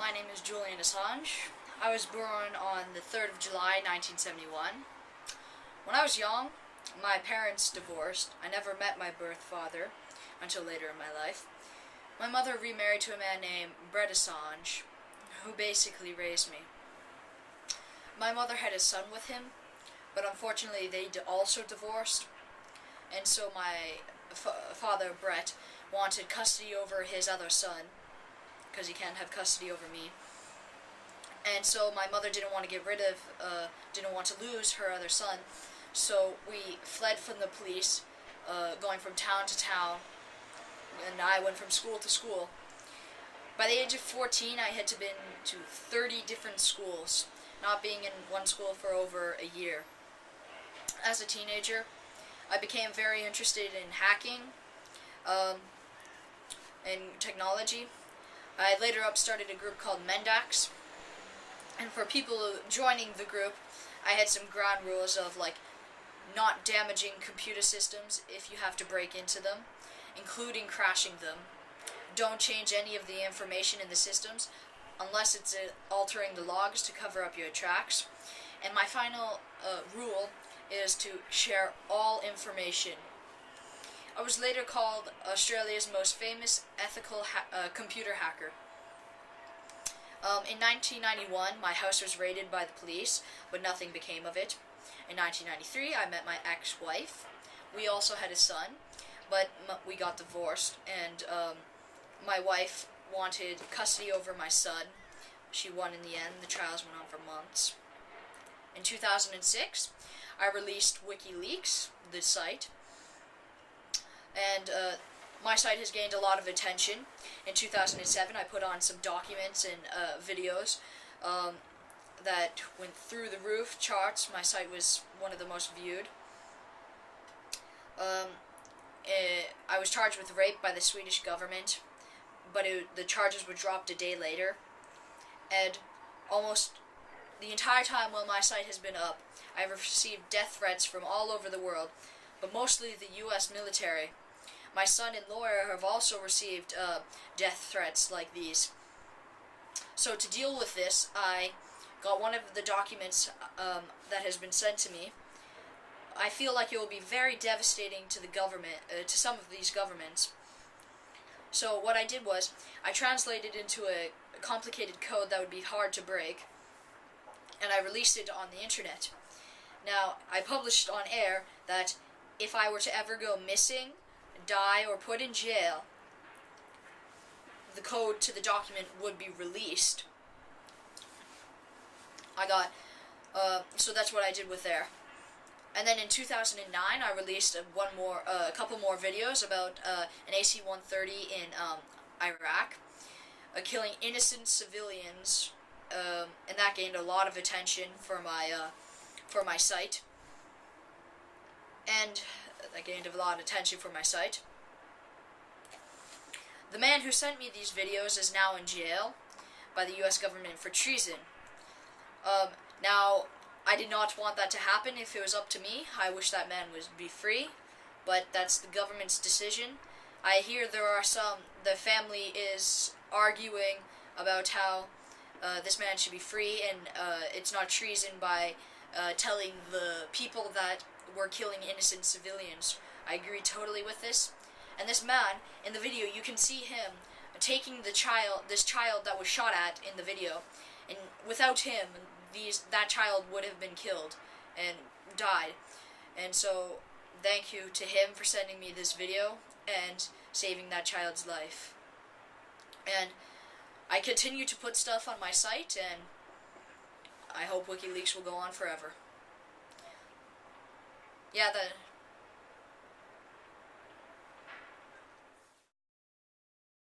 my name is Julian Assange. I was born on the 3rd of July, 1971. When I was young, my parents divorced. I never met my birth father until later in my life. My mother remarried to a man named Assange, who basically raised me. My mother had a son with him, but unfortunately they also divorced, and so my father, Brett, wanted custody over his other son, because he can't have custody over me. And so my mother didn't want to lose her other son, so we fled from the police, going from town to town, and I went from school to school. By the age of 14, I had been to 30 different schools, not being in one school for over a year. As a teenager, I became very interested in hacking, and technology. I later started a group called Mendax, and for people joining the group, I had some ground rules of not damaging computer systems if you have to break into them, including crashing them. Don't change any of the information in the systems unless it's altering the logs to cover up your tracks. And my final rule is to share all information. I was later called Australia's most famous ethical computer hacker. In 1991, my house was raided by the police, but nothing became of it. In 1993, I met my ex-wife. We also had a son, but we got divorced, and my wife wanted custody over my son. She won in the end. The trials went on for months. In 2006, I released Wikileaks, the site, and my site has gained a lot of attention. In 2007, I put on some documents and videos that went through the roof charts. My site was one of the most viewed. I was charged with rape by the Swedish government, but the charges were dropped a day later. And almost the entire time while my site has been up, I've received death threats from all over the world, but mostly the U.S. military. My son and lawyer have also received death threats like these. So to deal with this, I got one of the documents that has been sent to me. I feel like it will be very devastating to the government, to some of these governments. So what I did was, I translated into a complicated code that would be hard to break, and I released it on the internet. Now, I published on air that if I were to ever go missing, die, or put in jail, the code to the document would be released. So that's what I did with there. And then in 2009, I released a couple more videos about an AC-130 in Iraq, killing innocent civilians, and that gained a lot of attention for my site. And that gained a lot of attention for my site. The man who sent me these videos is now in jail by the U.S. government for treason. Now, I did not want that to happen if it was up to me. I wish that man would be free, but that's the government's decision. I hear the family is arguing about how this man should be free, and it's not treason by telling the people that we're killing innocent civilians. I agree totally with this. And this man, in the video, you can see him taking this child that was shot at in the video, and without him, that child would have been killed and died. And so, thank you to him for sending me this video and saving that child's life. And I continue to put stuff on my site, and I hope WikiLeaks will go on forever. Yeah,